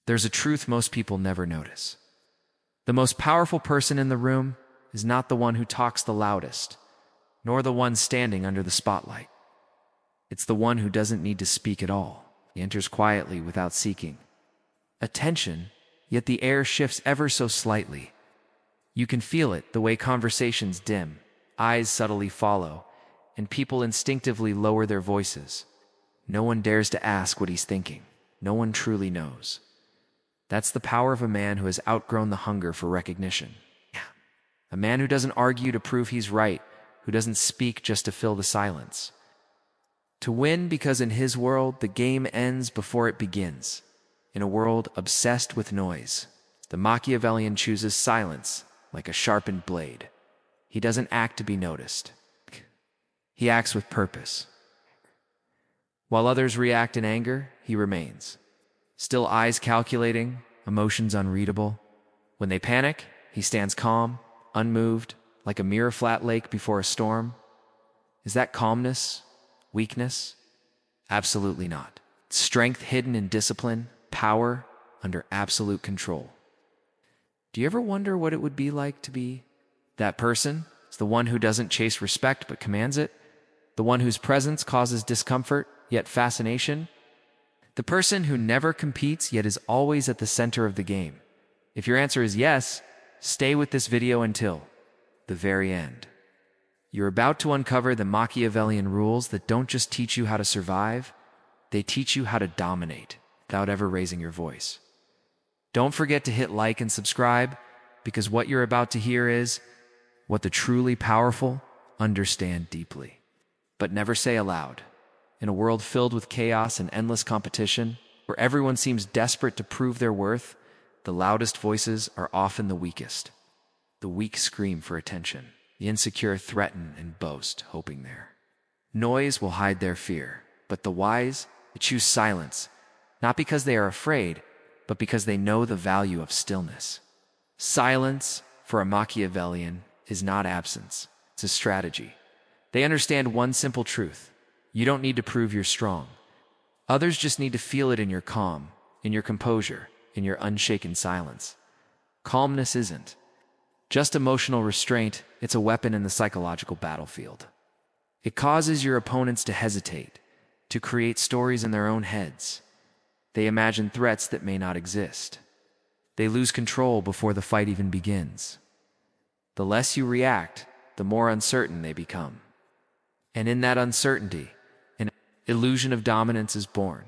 There's a truth most people never notice. The most powerful person in the room is not the one who talks the loudest, nor the one standing under the spotlight. It's the one who doesn't need to speak at all. He enters quietly without seeking attention, yet the air shifts ever so slightly. You can feel it, the way conversations dim, eyes subtly follow, and people instinctively lower their voices. No one dares to ask what he's thinking. No one truly knows. That's the power of a man who has outgrown the hunger for recognition. A man who doesn't argue to prove he's right, who doesn't speak just to fill the silence. To win because in his world, the game ends before it begins. In a world obsessed with noise, the Machiavellian chooses silence like a sharpened blade. He doesn't act to be noticed. He acts with purpose. While others react in anger, he remains. Still eyes calculating, emotions unreadable. When they panic, he stands calm, unmoved, like a mirror flat lake before a storm. Is that calmness? Weakness? Absolutely not. Strength hidden in discipline, power under absolute control. Do you ever wonder what it would be like to be that person? It's the one who doesn't chase respect but commands it. The one whose presence causes discomfort, yet fascination. The person who never competes yet is always at the center of the game. If your answer is yes, stay with this video until the very end. You're about to uncover the Machiavellian rules that don't just teach you how to survive, they teach you how to dominate without ever raising your voice. Don't forget to hit like and subscribe, because what you're about to hear is what the truly powerful understand deeply, but never say aloud. In a world filled with chaos and endless competition, where everyone seems desperate to prove their worth, the loudest voices are often the weakest. The weak scream for attention. The insecure threaten and boast, hoping there. Noise will hide their fear, but the wise, they choose silence, not because they are afraid, but because they know the value of stillness. Silence, for a Machiavellian, is not absence. It's a strategy. They understand one simple truth. You don't need to prove you're strong. Others just need to feel it in your calm, in your composure, in your unshaken silence. Calmness isn't just emotional restraint, it's a weapon in the psychological battlefield. It causes your opponents to hesitate, to create stories in their own heads. They imagine threats that may not exist. They lose control before the fight even begins. The less you react, the more uncertain they become. And in that uncertainty, an illusion of dominance is born.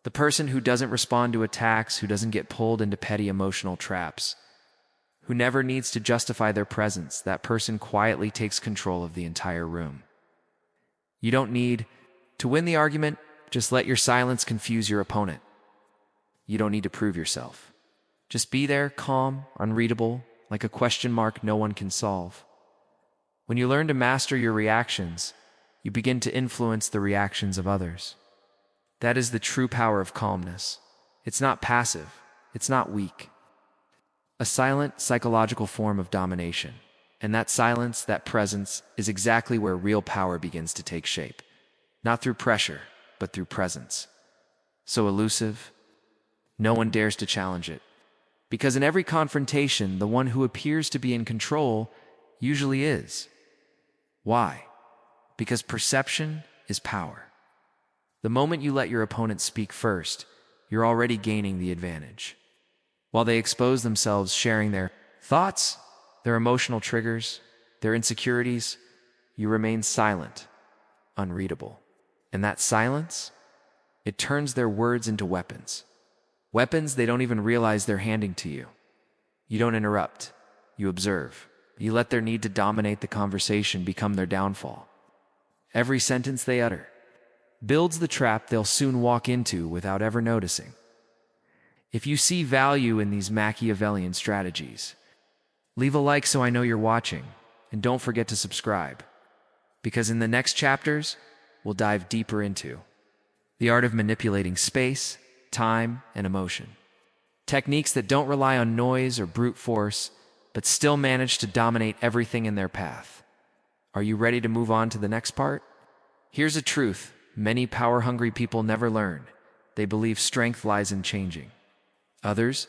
The person who doesn't respond to attacks, who doesn't get pulled into petty emotional traps, who never needs to justify their presence, that person quietly takes control of the entire room. You don't need to win the argument, just let your silence confuse your opponent. You don't need to prove yourself. Just be there, calm, unreadable, like a question mark no one can solve. When you learn to master your reactions, you begin to influence the reactions of others. That is the true power of calmness. It's not passive, it's not weak. A silent, psychological form of domination. And that silence, that presence, is exactly where real power begins to take shape. Not through pressure, but through presence. So elusive, no one dares to challenge it. Because in every confrontation, the one who appears to be in control usually is. Why? Because perception is power. The moment you let your opponent speak first, you're already gaining the advantage. While they expose themselves, sharing their thoughts, their emotional triggers, their insecurities, you remain silent, unreadable. And that silence, it turns their words into weapons. Weapons they don't even realize they're handing to you. You don't interrupt. You observe. You let their need to dominate the conversation become their downfall. Every sentence they utter builds the trap they'll soon walk into without ever noticing. If you see value in these Machiavellian strategies, leave a like so I know you're watching, and don't forget to subscribe, because in the next chapters, we'll dive deeper into the art of manipulating space, time, and emotion. Techniques that don't rely on noise or brute force, but still manage to dominate everything in their path. Are you ready to move on to the next part? Here's a truth many power-hungry people never learn. They believe strength lies in changing. Others,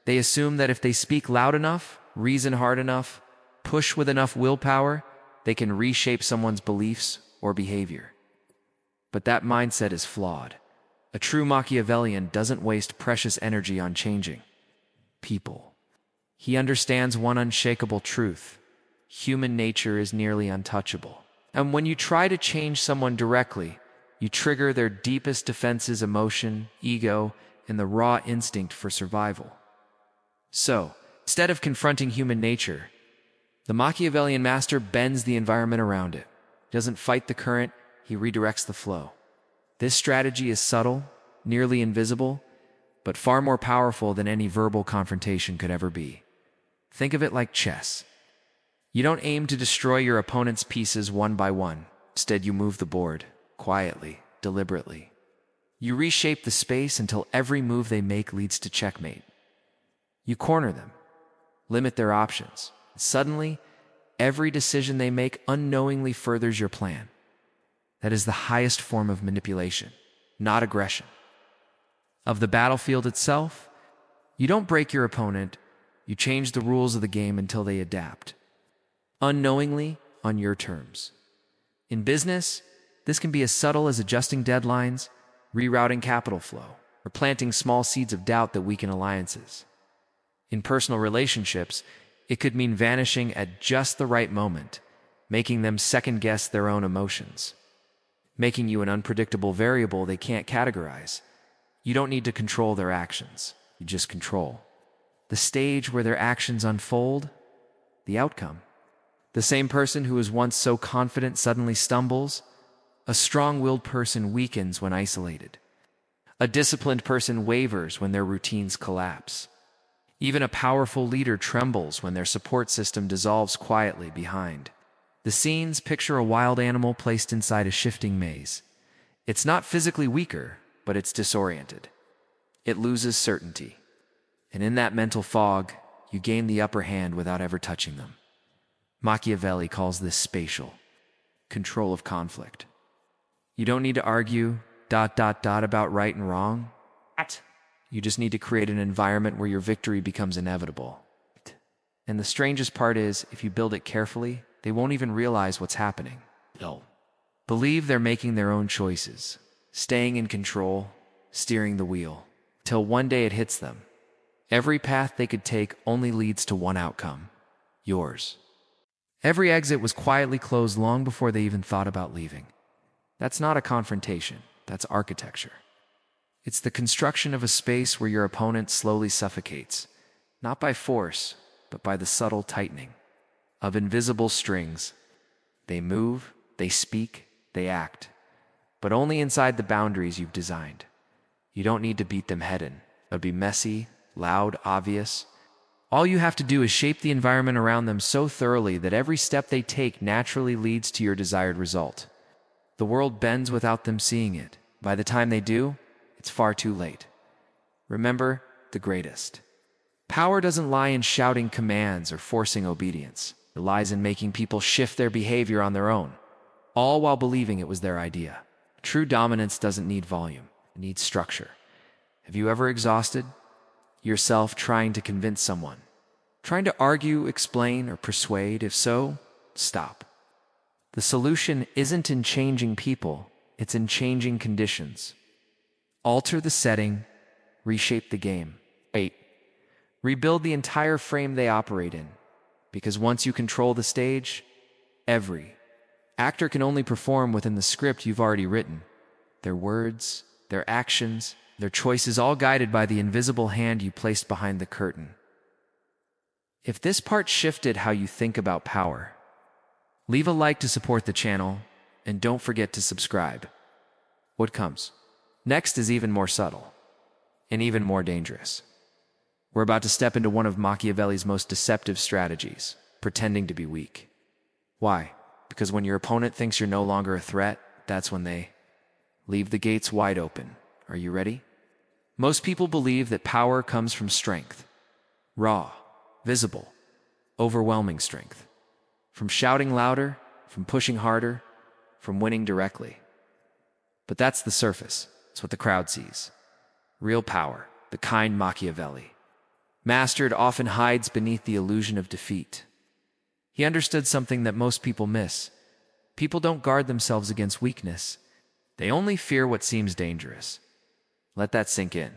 they assume that if they speak loud enough, reason hard enough, push with enough willpower, they can reshape someone's beliefs or behavior. But that mindset is flawed. A true Machiavellian doesn't waste precious energy on changing people. He understands one unshakable truth: human nature is nearly untouchable. And when you try to change someone directly, you trigger their deepest defenses: emotion, ego, and the raw instinct for survival. So, instead of confronting human nature, the Machiavellian master bends the environment around it. He doesn't fight the current, he redirects the flow. This strategy is subtle, nearly invisible, but far more powerful than any verbal confrontation could ever be. Think of it like chess. You don't aim to destroy your opponent's pieces one by one. Instead, you move the board, quietly, deliberately. You reshape the space until every move they make leads to checkmate. You corner them, limit their options. Suddenly, every decision they make unknowingly furthers your plan. That is the highest form of manipulation, not aggression. Of the battlefield itself, you don't break your opponent, you change the rules of the game until they adapt. Unknowingly, on your terms. In business, this can be as subtle as adjusting deadlines, rerouting capital flow, or planting small seeds of doubt that weaken alliances. In personal relationships, it could mean vanishing at just the right moment, making them second-guess their own emotions, making you an unpredictable variable they can't categorize. You don't need to control their actions, you just control the stage where their actions unfold, the outcome. The same person who was once so confident suddenly stumbles. A strong-willed person weakens when isolated. A disciplined person wavers when their routines collapse. Even a powerful leader trembles when their support system dissolves quietly behind. The scenes picture a wild animal placed inside a shifting maze. It's not physically weaker, but it's disoriented. It loses certainty. And in that mental fog, you gain the upper hand without ever touching them. Machiavelli calls this spatial control of conflict. You don't need to argue ... about right and wrong. You just need to create an environment where your victory becomes inevitable. And the strangest part is, if you build it carefully, they won't even realize what's happening. They'll believe they're making their own choices, staying in control, steering the wheel, till one day it hits them. Every path they could take only leads to one outcome: yours. Every exit was quietly closed long before they even thought about leaving. That's not a confrontation, that's architecture. It's the construction of a space where your opponent slowly suffocates, not by force, but by the subtle tightening of invisible strings. They move, they speak, they act, but only inside the boundaries you've designed. You don't need to beat them head in. It would be messy, loud, obvious. All you have to do is shape the environment around them so thoroughly that every step they take naturally leads to your desired result. The world bends without them seeing it. By the time they do, it's far too late. Remember, the greatest power doesn't lie in shouting commands or forcing obedience. It lies in making people shift their behavior on their own, all while believing it was their idea. True dominance doesn't need volume, it needs structure. Have you ever exhausted yourself trying to convince someone? Trying to argue, explain, or persuade? If so, stop. The solution isn't in changing people, it's in changing conditions. Alter the setting, reshape the game. 8. Rebuild the entire frame they operate in. Because once you control the stage, every actor can only perform within the script you've already written. Their words, their actions, their choices, all guided by the invisible hand you placed behind the curtain. If this part shifted how you think about power, leave a like to support the channel, and don't forget to subscribe. What comes next is even more subtle, and even more dangerous. We're about to step into one of Machiavelli's most deceptive strategies: pretending to be weak. Why? Because when your opponent thinks you're no longer a threat, that's when they leave the gates wide open. Are you ready? Most people believe that power comes from strength. Raw, visible, overwhelming strength. From shouting louder, from pushing harder, from winning directly. But that's the surface. It's what the crowd sees. Real power, the kind Machiavelli. Mastered often hides beneath the illusion of defeat. He understood something that most people miss. People don't guard themselves against weakness. They only fear what seems dangerous. Let that sink in.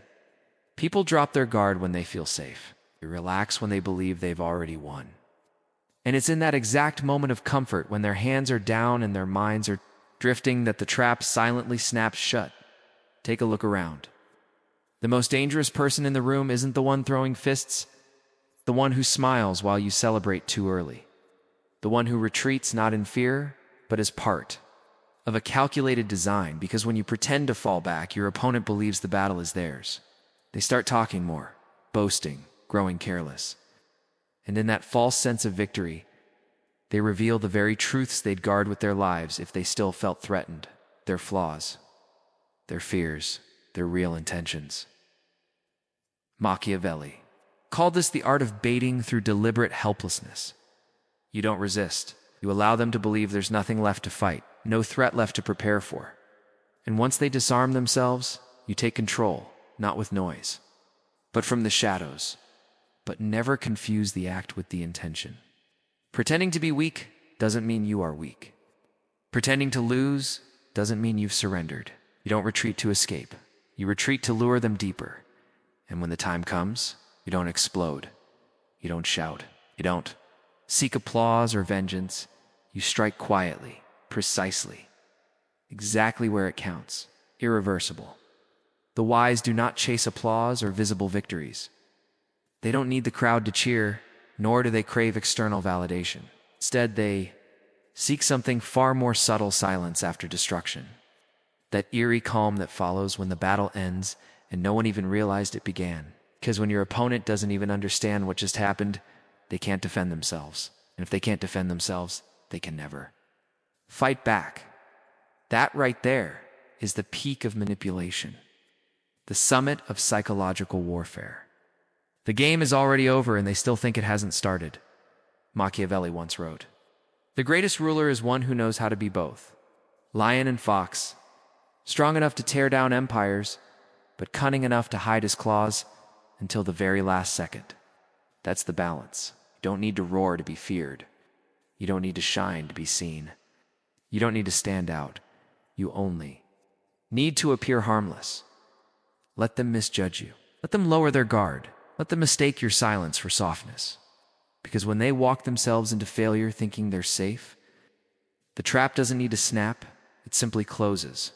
People drop their guard when they feel safe. They relax when they believe they've already won. And it's in that exact moment of comfort, when their hands are down and their minds are drifting, that the trap silently snaps shut. Take a look around. The most dangerous person in the room isn't the one throwing fists, the one who smiles while you celebrate too early. The one who retreats not in fear, but as part of a calculated design, because when you pretend to fall back, your opponent believes the battle is theirs. They start talking more, boasting, growing careless. And in that false sense of victory, they reveal the very truths they'd guard with their lives if they still felt threatened, their flaws, their fears, their real intentions. Machiavelli called this the art of baiting through deliberate helplessness. You don't resist. You allow them to believe there's nothing left to fight, no threat left to prepare for. And once they disarm themselves, you take control, not with noise, but from the shadows. But never confuse the act with the intention. Pretending to be weak doesn't mean you are weak. Pretending to lose doesn't mean you've surrendered. You don't retreat to escape. You retreat to lure them deeper. And when the time comes, you don't explode. You don't shout. You don't seek applause or vengeance. You strike quietly, precisely, exactly where it counts, irreversible. The wise do not chase applause or visible victories. They don't need the crowd to cheer, nor do they crave external validation. Instead, they seek something far more subtle: silence after destruction. That eerie calm that follows when the battle ends and no one even realized it began. Because when your opponent doesn't even understand what just happened, they can't defend themselves. And if they can't defend themselves, they can never fight back. That right there is the peak of manipulation, the summit of psychological warfare. The game is already over and they still think it hasn't started. Machiavelli once wrote, "The greatest ruler is one who knows how to be both lion and fox, strong enough to tear down empires, but cunning enough to hide his claws until the very last second." That's the balance. You don't need to roar to be feared. You don't need to shine to be seen. You don't need to stand out. You only need to appear harmless. Let them misjudge you. Let them lower their guard. Let them mistake your silence for softness. Because when they walk themselves into failure thinking they're safe, the trap doesn't need to snap, it simply closes.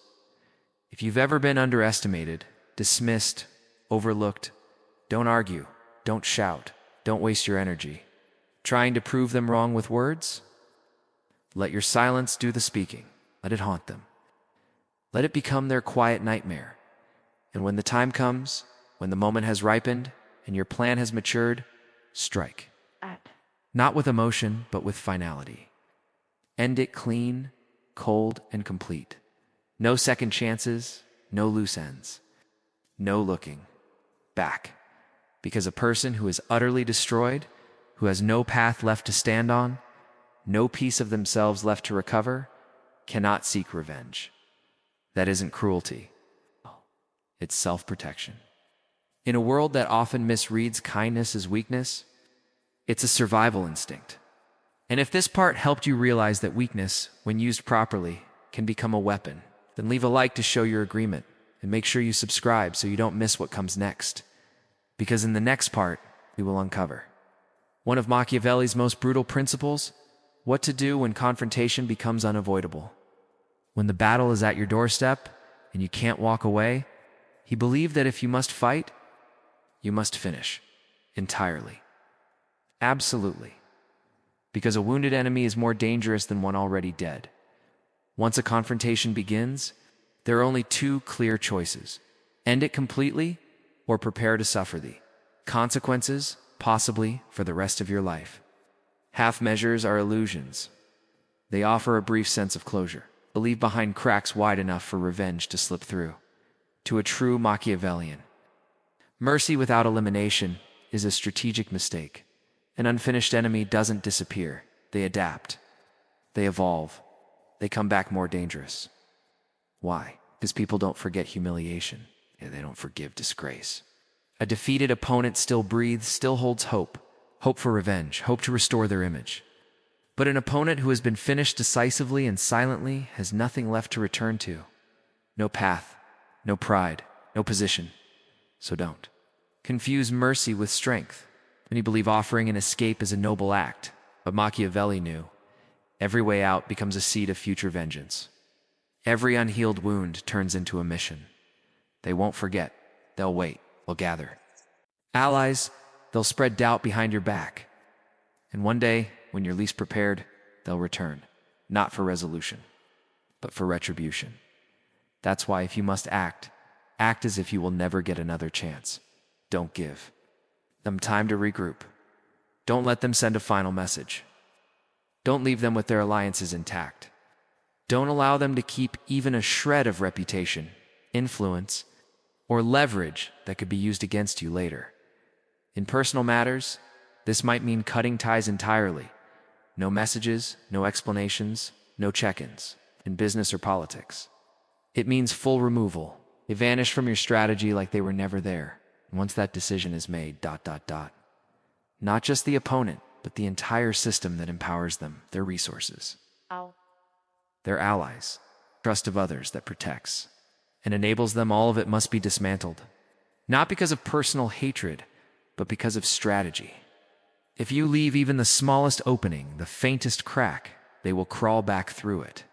If you've ever been underestimated, dismissed, overlooked, don't argue, don't shout, don't waste your energy trying to prove them wrong with words. Let your silence do the speaking. Let it haunt them. Let it become their quiet nightmare. And when the time comes, when the moment has ripened and your plan has matured, strike. Not with emotion, but with finality. End it clean, cold, and complete. No second chances, no loose ends. No looking back. Because a person who is utterly destroyed, who has no path left to stand on, no piece of themselves left to recover, cannot seek revenge. That isn't cruelty. It's self-protection. In a world that often misreads kindness as weakness, it's a survival instinct. And if this part helped you realize that weakness, when used properly, can become a weapon, then leave a like to show your agreement, and make sure you subscribe so you don't miss what comes next. Because in the next part, we will uncover one of Machiavelli's most brutal principles: what to do when confrontation becomes unavoidable. When the battle is at your doorstep and you can't walk away, he believed that if you must fight, you must finish entirely. Absolutely. Because a wounded enemy is more dangerous than one already dead. Once a confrontation begins, there are only two clear choices: end it completely or prepare to suffer the consequences, possibly for the rest of your life. Half measures are illusions. They offer a brief sense of closure, but leave behind cracks wide enough for revenge to slip through. To a true Machiavellian, mercy without elimination is a strategic mistake. An unfinished enemy doesn't disappear. They adapt. They evolve. They come back more dangerous. Why? Because people don't forget humiliation. They don't forgive disgrace. A defeated opponent still breathes, still holds hope. Hope for revenge, hope to restore their image. But an opponent who has been finished decisively and silently has nothing left to return to. No path, no pride, no position. So don't confuse mercy with strength. Many believe offering an escape is a noble act, but Machiavelli knew every way out becomes a seed of future vengeance. Every unhealed wound turns into a mission. They won't forget. They'll wait. They'll gather allies. They'll spread doubt behind your back. And one day, when you're least prepared, they'll return, not for resolution, but for retribution. That's why if you must act, act as if you will never get another chance. Don't give them time to regroup. Don't let them send a final message. Don't leave them with their alliances intact. Don't allow them to keep even a shred of reputation, influence, or leverage that could be used against you later. In personal matters, this might mean cutting ties entirely. No messages, no explanations, no check-ins. In business or politics, it means full removal. They vanish from your strategy like they were never there. And once that decision is made, not just the opponent, but the entire system that empowers them, their resources, their allies, trust of others that protects and enables them, all of it must be dismantled. Not because of personal hatred, but because of strategy. If you leave even the smallest opening, the faintest crack, they will crawl back through it.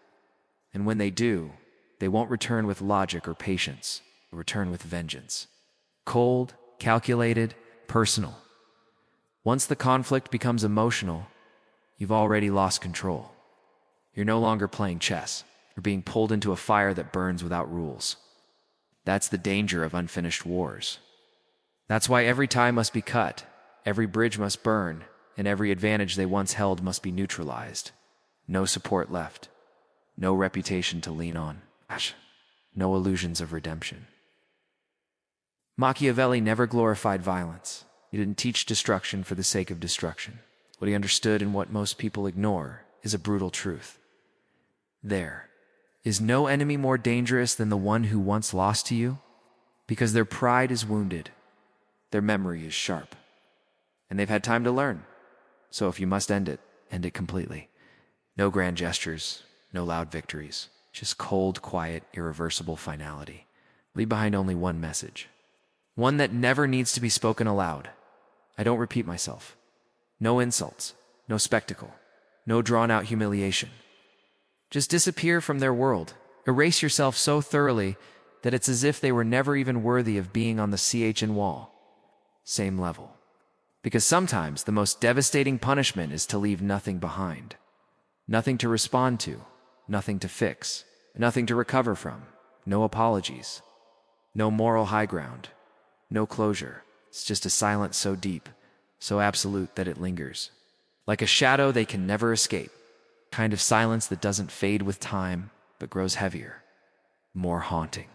And when they do, they won't return with logic or patience. They'll return with vengeance. Cold, calculated, personal. Once the conflict becomes emotional, you've already lost control. You're no longer playing chess. You're being pulled into a fire that burns without rules. That's the danger of unfinished wars. That's why every tie must be cut, every bridge must burn, and every advantage they once held must be neutralized. No support left. No reputation to lean on. No illusions of redemption. Machiavelli never glorified violence. He didn't teach destruction for the sake of destruction. What he understood and what most people ignore is a brutal truth. There is no enemy more dangerous than the one who once lost to you, because their pride is wounded, their memory is sharp, and they've had time to learn. So if you must end it completely. No grand gestures, no loud victories, just cold, quiet, irreversible finality. Leave behind only one message. One that never needs to be spoken aloud. I don't repeat myself. No insults, no spectacle, no drawn-out humiliation. Just disappear from their world. Erase yourself so thoroughly that it's as if they were never even worthy of being on the CHN wall. Same level. Because sometimes the most devastating punishment is to leave nothing behind. Nothing to respond to, nothing to fix, nothing to recover from, no apologies, no moral high ground, no closure. It's just a silence so deep, so absolute that it lingers. Like a shadow they can never escape. Kind of silence that doesn't fade with time, but grows heavier, more haunting.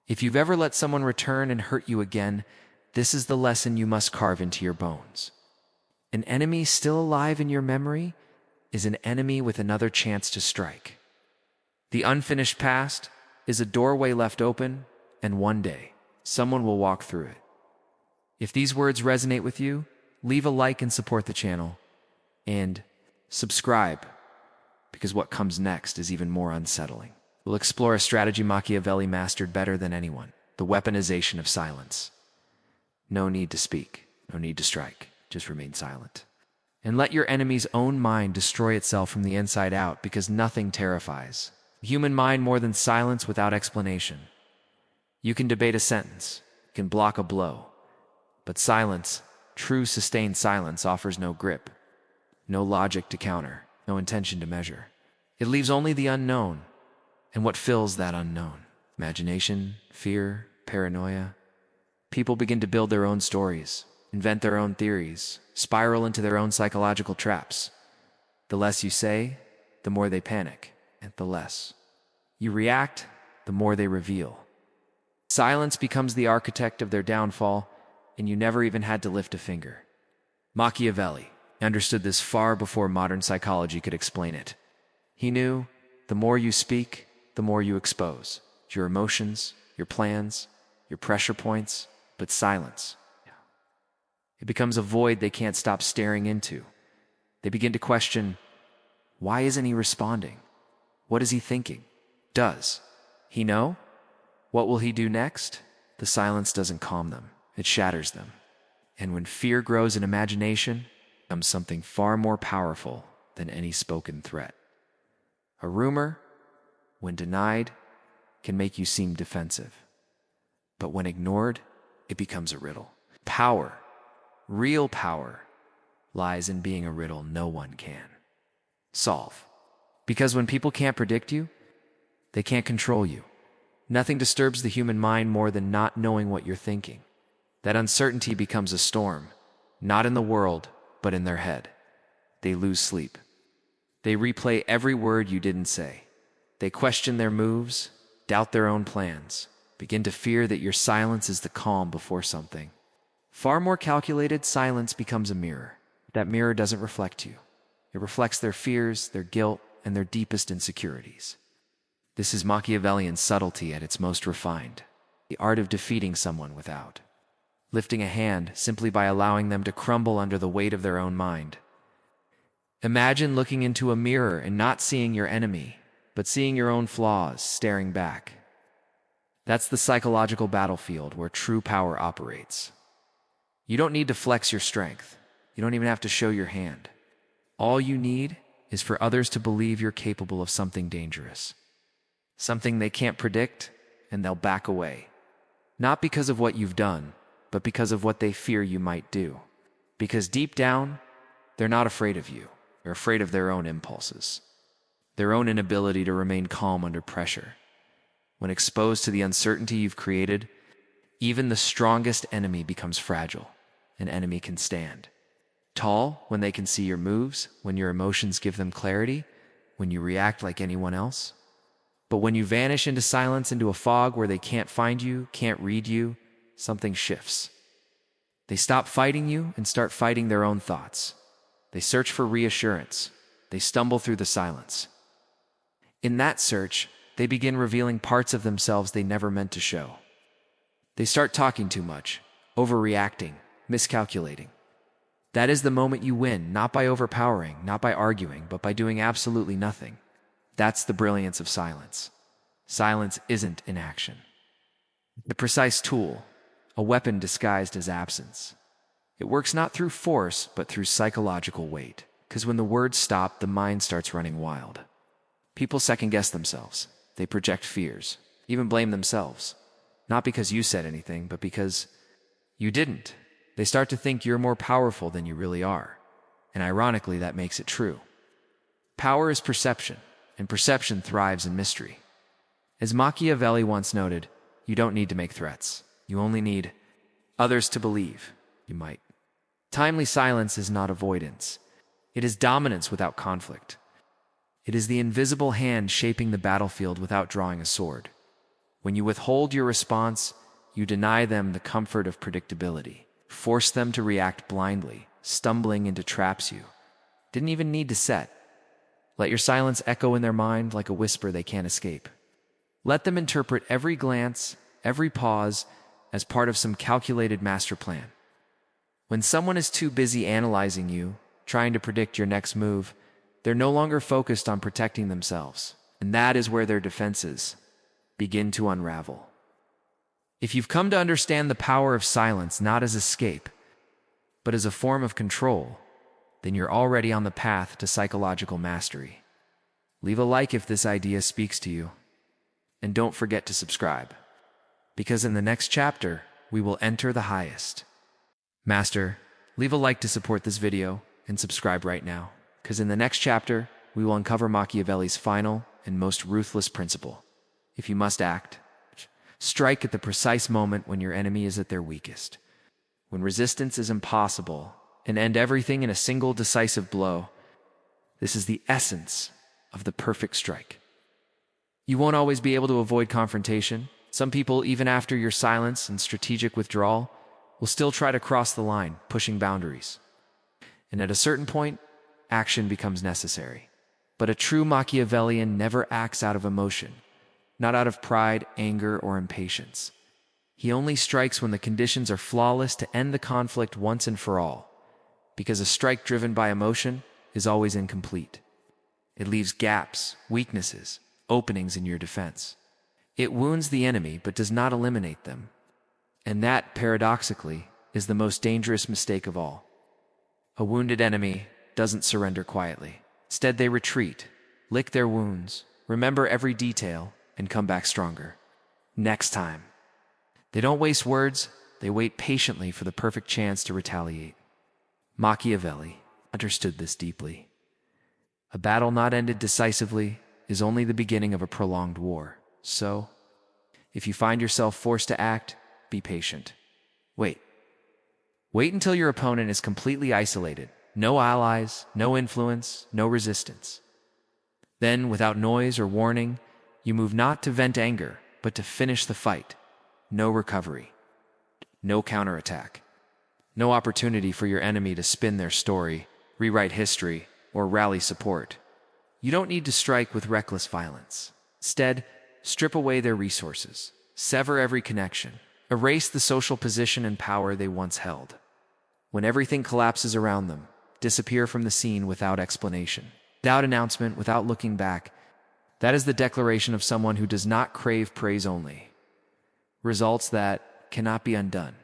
If you've ever let someone return and hurt you again, this is the lesson you must carve into your bones. An enemy still alive in your memory is an enemy with another chance to strike. The unfinished past is a doorway left open, and one day, someone will walk through it. If these words resonate with you, leave a like and support the channel, and subscribe, because what comes next is even more unsettling. We'll explore a strategy Machiavelli mastered better than anyone: the weaponization of silence. No need to speak, no need to strike, just remain silent. And let your enemy's own mind destroy itself from the inside out, because nothing terrifies the human mind more than silence without explanation. You can debate a sentence, you can block a blow, but silence, true sustained silence, offers no grip, no logic to counter, no intention to measure. It leaves only the unknown, and what fills that unknown? Imagination, fear, paranoia. People begin to build their own stories, invent their own theories, spiral into their own psychological traps. The less you say, the more they panic, and the less you react, the more they reveal. Silence becomes the architect of their downfall, and you never even had to lift a finger. Machiavelli understood this far before modern psychology could explain it. He knew the more you speak, the more you expose your emotions, your plans, your pressure points, but silence. It becomes a void they can't stop staring into. They begin to question, why isn't he responding? What is he thinking? Does he know? What will he do next? The silence doesn't calm them. It shatters them. And when fear grows in imagination, it becomes something far more powerful than any spoken threat. A rumor, when denied, can make you seem defensive. But when ignored, it becomes a riddle. Power, real power, lies in being a riddle no one can solve. Because when people can't predict you, they can't control you. Nothing disturbs the human mind more than not knowing what you're thinking. That uncertainty becomes a storm, not in the world, but in their head. They lose sleep. They replay every word you didn't say. They question their moves, doubt their own plans, begin to fear that your silence is the calm before something. Far more calculated, silence becomes a mirror. That mirror doesn't reflect you. It reflects their fears, their guilt, and their deepest insecurities. This is Machiavellian subtlety at its most refined. The art of defeating someone without lifting a hand, simply by allowing them to crumble under the weight of their own mind. Imagine looking into a mirror and not seeing your enemy, but seeing your own flaws staring back. That's the psychological battlefield where true power operates. You don't need to flex your strength. You don't even have to show your hand. All you need is for others to believe you're capable of something dangerous. Something they can't predict, and they'll back away. Not because of what you've done, but because of what they fear you might do. Because deep down, they're not afraid of you. They're afraid of their own impulses, their own inability to remain calm under pressure. When exposed to the uncertainty you've created, even the strongest enemy becomes fragile. An enemy can stand tall when they can see your moves, when your emotions give them clarity, when you react like anyone else. But when you vanish into silence, into a fog where they can't find you, can't read you, something shifts. They stop fighting you and start fighting their own thoughts. They search for reassurance. They stumble through the silence. In that search, they begin revealing parts of themselves they never meant to show. They start talking too much, overreacting, miscalculating. That is the moment you win, not by overpowering, not by arguing, but by doing absolutely nothing. That's the brilliance of silence. Silence isn't inaction. The precise tool, a weapon disguised as absence. It works not through force, but through psychological weight. Because when the words stop, the mind starts running wild. People second-guess themselves. They project fears, even blame themselves. Not because you said anything, but because you didn't. They start to think you're more powerful than you really are. And ironically, that makes it true. Power is perception, and perception thrives in mystery. As Machiavelli once noted, you don't need to make threats. You only need others to believe you might. Timely silence is not avoidance. It is dominance without conflict. It is the invisible hand shaping the battlefield without drawing a sword. When you withhold your response, you deny them the comfort of predictability, force them to react blindly, stumbling into traps you didn't even need to set. Let your silence echo in their mind like a whisper they can't escape. Let them interpret every glance, every pause, as part of some calculated master plan. When someone is too busy analyzing you, trying to predict your next move, they're no longer focused on protecting themselves. And that is where their defenses begin to unravel. If you've come to understand the power of silence not as escape, but as a form of control, then you're already on the path to psychological mastery. Leave a like if this idea speaks to you. And don't forget to subscribe, because in the next chapter, we will enter the highest. Master, leave a like to support this video and subscribe right now, because in the next chapter, we will uncover Machiavelli's final and most ruthless principle. If you must act, strike at the precise moment when your enemy is at their weakest, when resistance is impossible, and end everything in a single decisive blow. This is the essence of the perfect strike. You won't always be able to avoid confrontation. Some people, even after your silence and strategic withdrawal, will still try to cross the line, pushing boundaries. And at a certain point, action becomes necessary. But a true Machiavellian never acts out of emotion, not out of pride, anger, or impatience. He only strikes when the conditions are flawless to end the conflict once and for all, because a strike driven by emotion is always incomplete. It leaves gaps, weaknesses, openings in your defense. It wounds the enemy but does not eliminate them. And that, paradoxically, is the most dangerous mistake of all. A wounded enemy doesn't surrender quietly. Instead, they retreat, lick their wounds, remember every detail, and come back stronger. Next time. They don't waste words, they wait patiently for the perfect chance to retaliate. Machiavelli understood this deeply. A battle not ended decisively is only the beginning of a prolonged war. So, if you find yourself forced to act, be patient. Wait. Wait until your opponent is completely isolated. No allies, no influence, no resistance. Then, without noise or warning, you move not to vent anger, but to finish the fight. No recovery. No counterattack. No opportunity for your enemy to spin their story, rewrite history, or rally support. You don't need to strike with reckless violence. Instead, strip away their resources, sever every connection, erase the social position and power they once held. When everything collapses around them, disappear from the scene without explanation, without announcement, without looking back. That is the declaration of someone who does not crave praise only. Results that cannot be undone.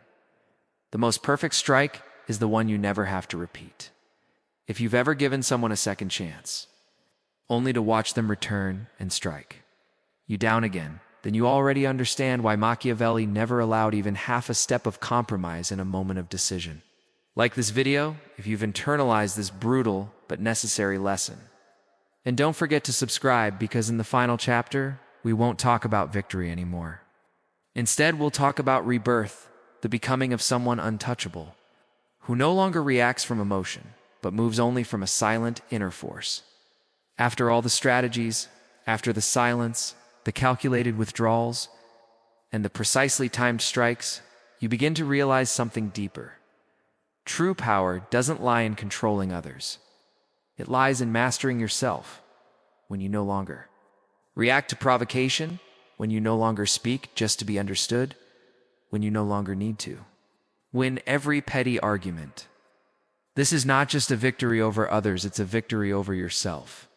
The most perfect strike is the one you never have to repeat. If you've ever given someone a second chance, only to watch them return and strike you down again, then you already understand why Machiavelli never allowed even half a step of compromise in a moment of decision. Like this video if you've internalized this brutal but necessary lesson. And don't forget to subscribe, because in the final chapter, we won't talk about victory anymore. Instead, we'll talk about rebirth, the becoming of someone untouchable, who no longer reacts from emotion, but moves only from a silent inner force. After all the strategies, after the silence, the calculated withdrawals, and the precisely timed strikes, you begin to realize something deeper. True power doesn't lie in controlling others. It lies in mastering yourself when you no longer react to provocation, when you no longer speak just to be understood, when you no longer need to win every petty argument. This is not just a victory over others, it's a victory over yourself.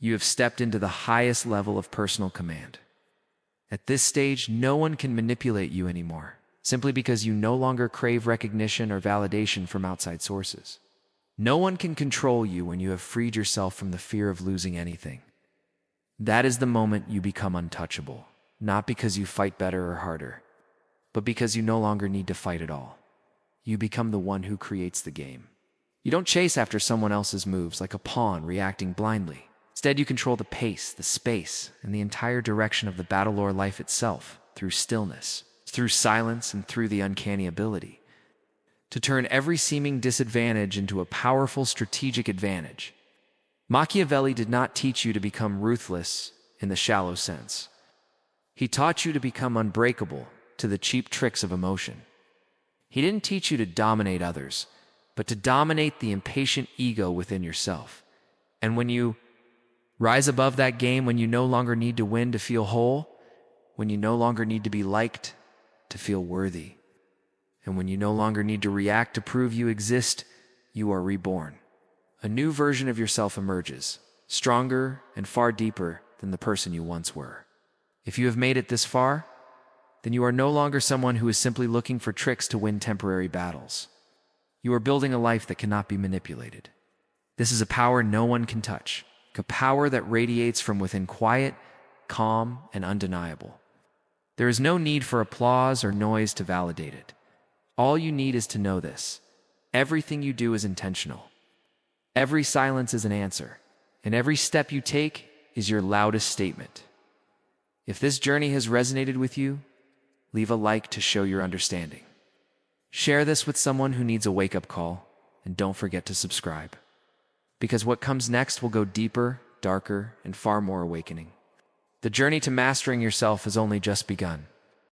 You have stepped into the highest level of personal command. At this stage, no one can manipulate you anymore, simply because you no longer crave recognition or validation from outside sources. No one can control you when you have freed yourself from the fear of losing anything. That is the moment you become untouchable, not because you fight better or harder, but because you no longer need to fight at all. You become the one who creates the game. You don't chase after someone else's moves like a pawn reacting blindly. Instead, you control the pace, the space, and the entire direction of the battle or life itself through stillness, through silence, and through the uncanny ability to turn every seeming disadvantage into a powerful strategic advantage. Machiavelli did not teach you to become ruthless in the shallow sense. He taught you to become unbreakable to the cheap tricks of emotion. He didn't teach you to dominate others, but to dominate the impatient ego within yourself. And when you rise above that game, when you no longer need to win to feel whole, when you no longer need to be liked to feel worthy, and when you no longer need to react to prove you exist, you are reborn. A new version of yourself emerges, stronger and far deeper than the person you once were. If you have made it this far, then you are no longer someone who is simply looking for tricks to win temporary battles. You are building a life that cannot be manipulated. This is a power no one can touch, a power that radiates from within, quiet, calm, and undeniable. There is no need for applause or noise to validate it. All you need is to know this. Everything you do is intentional. Every silence is an answer, and every step you take is your loudest statement. If this journey has resonated with you, leave a like to show your understanding. Share this with someone who needs a wake-up call, and don't forget to subscribe. Because what comes next will go deeper, darker, and far more awakening. The journey to mastering yourself has only just begun.